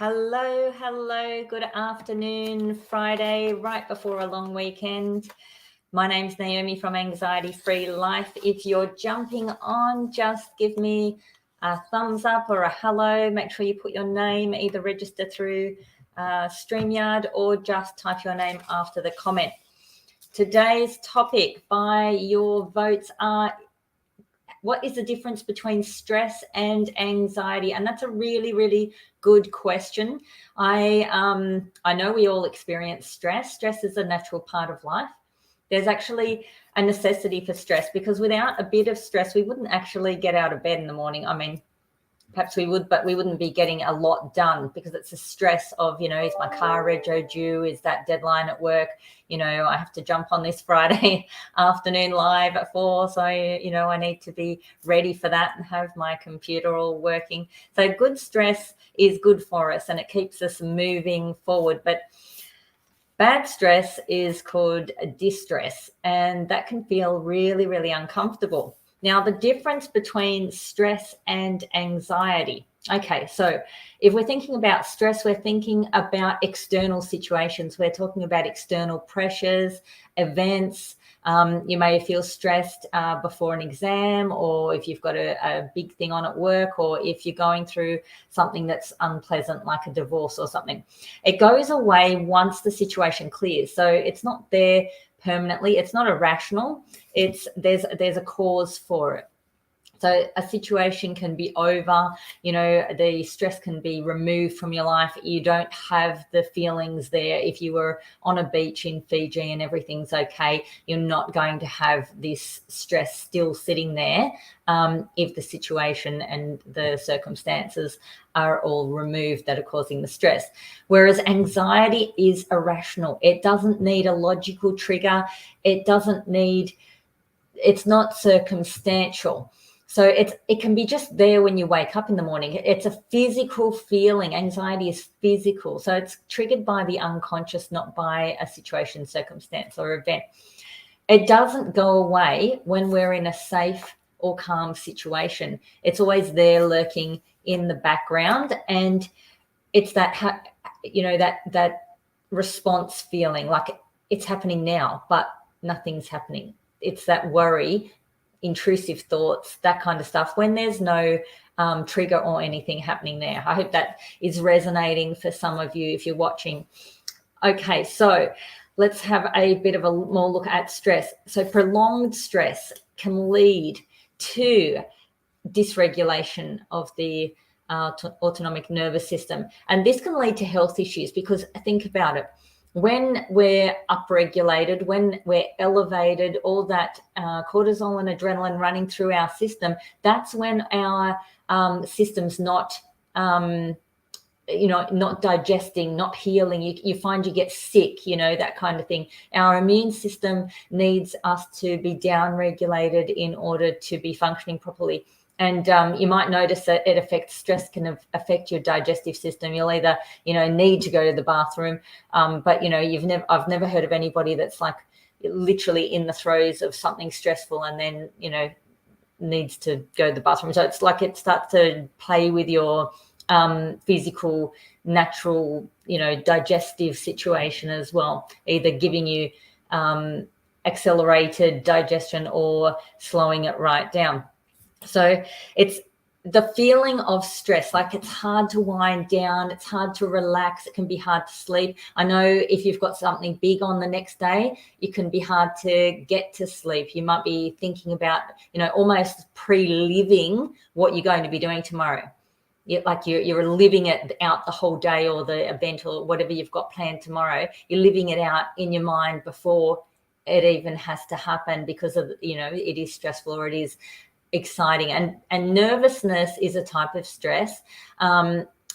Hello, good afternoon, Friday, right before a long weekend. My name's Naomi from Anxiety Free Life. If you're jumping on, just give me a thumbs up or a hello. Make sure you put your name, either register through StreamYard or just type your name after the comment. Today's topic by your votes are: what is the difference between stress and anxiety? And that's a really, really good question. I know we all experience stress. Stress is a natural part of life. There's actually a necessity for stress, because without a bit of stress, we wouldn't actually get out of bed in the morning. I mean, perhaps we would, but we wouldn't be getting a lot done, because it's a stress of, is my car rego due? Is that deadline at work? I have to jump on this Friday afternoon live at 4. So, I need to be ready for that and have my computer all working. So good stress is good for us and it keeps us moving forward. But bad stress is called distress, and that can feel really, really uncomfortable. Now, the difference between stress and anxiety. Okay, so if we're thinking about stress, we're thinking about external situations. We're talking about external pressures, events. You may feel stressed before an exam, or if you've got a big thing on at work, or if you're going through something that's unpleasant, like a divorce or something. It goes away once the situation clears. So it's not there permanently. It's not irrational. There's a cause for it. So a situation can be over, the stress can be removed from your life. You don't have the feelings there. If you were on a beach in Fiji and everything's okay, you're not going to have this stress still sitting there if the situation and the circumstances are all removed that are causing the stress. Whereas anxiety is irrational. It doesn't need a logical trigger. It's not circumstantial. So it can be just there when you wake up in the morning. It's a physical feeling. Anxiety is physical. So it's triggered by the unconscious, not by a situation, circumstance, or event. It doesn't go away when we're in a safe or calm situation. It's always there, lurking in the background. And it's that response feeling, like it's happening now, but nothing's happening. It's that worry, intrusive thoughts, that kind of stuff, when there's no trigger or anything happening there. I hope that is resonating for some of you if you're watching. Okay, so let's have a bit of a more look at stress. So prolonged stress can lead to dysregulation of the autonomic nervous system. And this can lead to health issues, because think about it. When we're upregulated, when we're elevated, all that cortisol and adrenaline running through our system, that's when our system's not digesting, not healing. You find you get sick, that kind of thing. Our immune system needs us to be down-regulated in order to be functioning properly. And you might notice that stress can affect your digestive system. You'll either, need to go to the bathroom, but I've never heard of anybody that's like literally in the throes of something stressful and then, needs to go to the bathroom. So it's like it starts to play with your physical, natural, digestive situation as well, either giving you accelerated digestion or slowing it right down. So it's the feeling of stress, like it's hard to wind down, it's hard to relax, it can be hard to sleep. I know if you've got something big on the next day, it can be hard to get to sleep. You might be thinking about, almost pre-living what you're going to be doing tomorrow. You're living it out the whole day, or the event or whatever you've got planned tomorrow. You're living it out in your mind before it even has to happen, because of, it is stressful or it is exciting. And nervousness is a type of stress.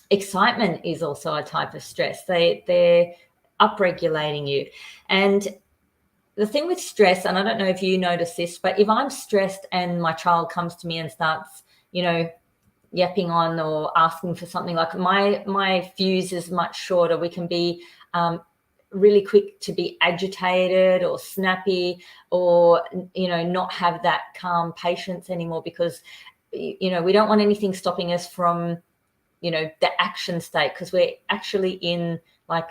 Excitement is also a type of stress. They're upregulating you. And the thing with stress, and I don't know if you notice this, but if I'm stressed and my child comes to me and starts, yapping on or asking for something, like my fuse is much shorter. We can be really quick to be agitated or snappy, or not have that calm patience anymore, because we don't want anything stopping us from the action state, because we're actually in like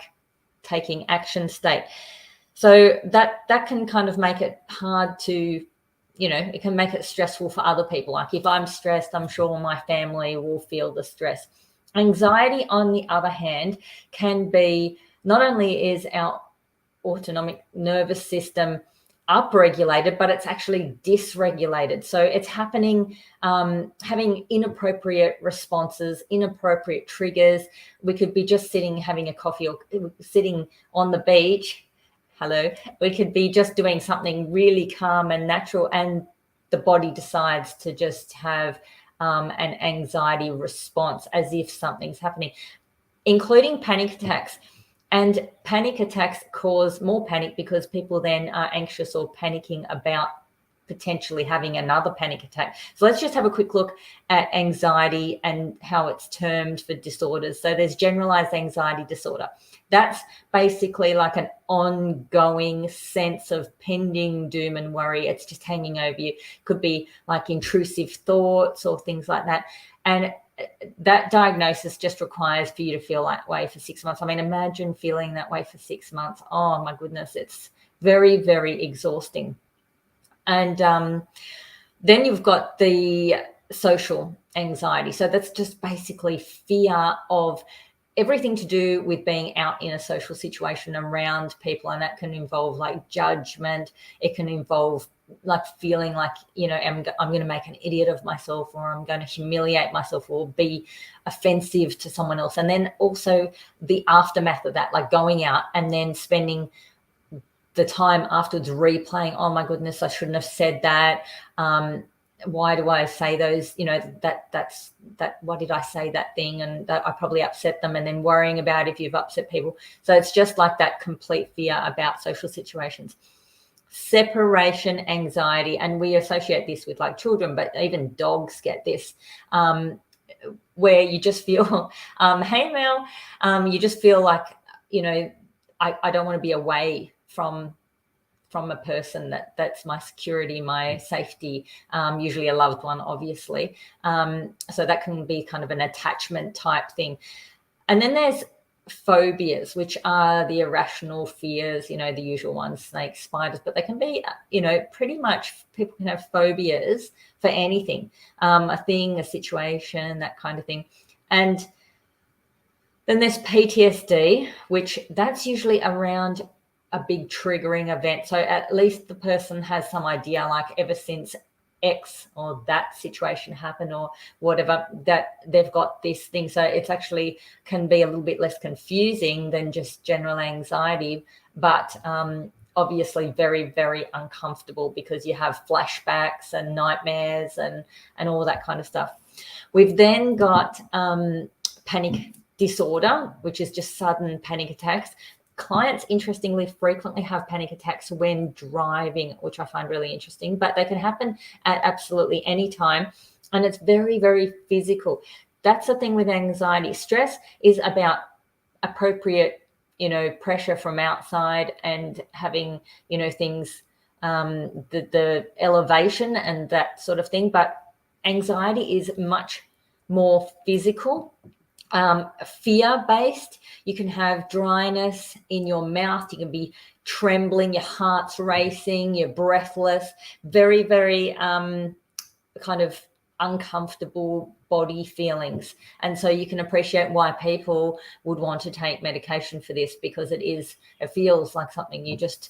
taking action state. So that can kind of make it hard to, it can make it stressful for other people. Like if I'm stressed, I'm sure my family will feel the stress. Anxiety, on the other hand, can be, not only is our autonomic nervous system upregulated, but it's actually dysregulated. So it's happening, having inappropriate responses, inappropriate triggers. We could be just sitting having a coffee or sitting on the beach. Hello. We could be just doing something really calm and natural, and the body decides to just have an anxiety response as if something's happening, including panic attacks. And panic attacks cause more panic because people then are anxious or panicking about potentially having another panic attack. So let's just have a quick look at anxiety and how it's termed for disorders. So there's generalized anxiety disorder. That's basically like an ongoing sense of pending doom and worry. It's just hanging over you. Could be like intrusive thoughts or things like that. And that diagnosis just requires for you to feel that way for 6 months. I mean, imagine feeling that way for 6 months. Oh my goodness, it's very, very exhausting. And then you've got the social anxiety. So that's just basically fear of everything to do with being out in a social situation around people. And that can involve like judgment. It can involve like feeling like, I'm going to make an idiot of myself, or I'm going to humiliate myself, or be offensive to someone else. And then also the aftermath of that, like going out and then spending the time afterwards replaying, oh my goodness, I shouldn't have said that. Why do I say those, why did I say that thing? And that I probably upset them, and then worrying about if you've upset people. So it's just like that complete fear about social situations. Separation anxiety, and we associate this with like children, but even dogs get this, where you just feel, hey Mel, you just feel like, I don't want to be away from a person that's my security, my safety, usually a loved one, obviously. So that can be kind of an attachment type thing. And then there's phobias, which are the irrational fears, the usual ones, snakes, spiders, but they can be, pretty much people can have phobias for anything, a thing, a situation, that kind of thing. And then there's PTSD, which that's usually around a big triggering event. So at least the person has some idea, like ever since X or that situation happened or whatever, that they've got this thing. So it's actually can be a little bit less confusing than just general anxiety, but obviously very, very uncomfortable because you have flashbacks and nightmares and all that kind of stuff. We've then got panic disorder, which is just sudden panic attacks. Clients, interestingly, frequently have panic attacks when driving, which I find really interesting, but they can happen at absolutely any time. And it's very, very physical. That's the thing with anxiety. Stress is about appropriate, pressure from outside and having, things, the elevation and that sort of thing. But anxiety is much more physical. Fear-based. You can have dryness in your mouth. You can be trembling, your heart's racing, you're breathless, very, very kind of uncomfortable body feelings. And so you can appreciate why people would want to take medication for this, because it feels like something you just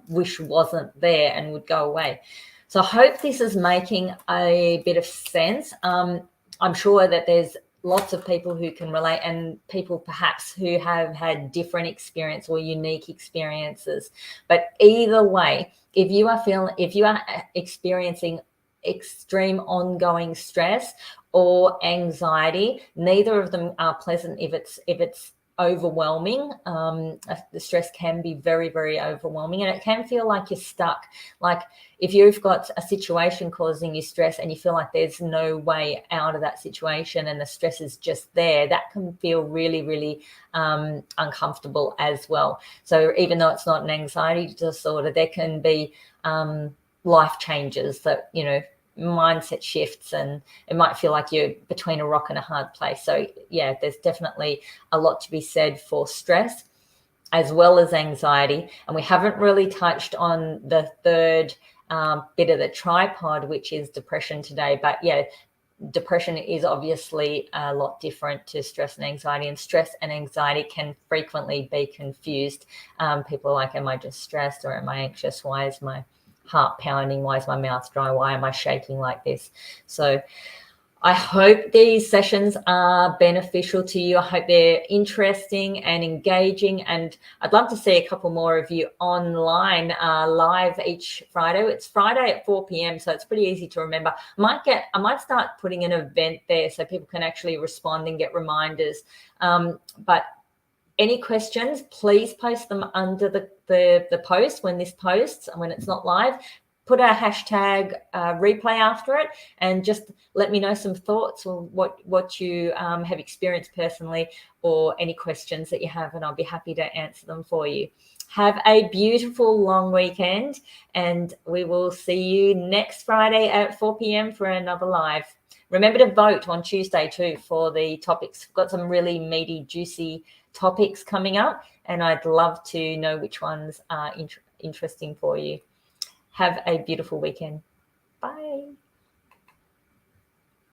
wish wasn't there and would go away. So I hope this is making a bit of sense. I'm sure that there's lots of people who can relate, and people perhaps who have had different experience or unique experiences. But either way, if you are experiencing extreme ongoing stress or anxiety, neither of them are pleasant. If it's overwhelming, the stress can be very, very overwhelming, and it can feel like you're stuck. Like if you've got a situation causing you stress and you feel like there's no way out of that situation and the stress is just there, that can feel really, really uncomfortable as well. So even though it's not an anxiety disorder, there can be life changes that mindset shifts, and it might feel like you're between a rock and a hard place. So yeah, there's definitely a lot to be said for stress as well as anxiety. And we haven't really touched on the third bit of the tripod, which is depression today. But yeah, depression is obviously a lot different to stress and anxiety, and stress and anxiety can frequently be confused. People are like, am I just stressed, or am I anxious? Why is my heart pounding? Why is my mouth dry? Why am I shaking like this? So I hope these sessions are beneficial to you. I hope they're interesting and engaging, and I'd love to see a couple more of you online live each Friday. It's Friday at 4 p.m, so it's pretty easy to remember. I might start putting an event there so people can actually respond and get reminders. But any questions, please post them under the post when this posts, and when it's not live, put a hashtag replay after it, and just let me know some thoughts or what you have experienced personally, or any questions that you have, and I'll be happy to answer them for you. Have a beautiful long weekend, and we will see you next Friday at 4 p.m. for another live. Remember to vote on Tuesday too for the topics. We've got some really meaty, juicy topics coming up, and I'd love to know which ones are interesting for you. Have a beautiful weekend. Bye.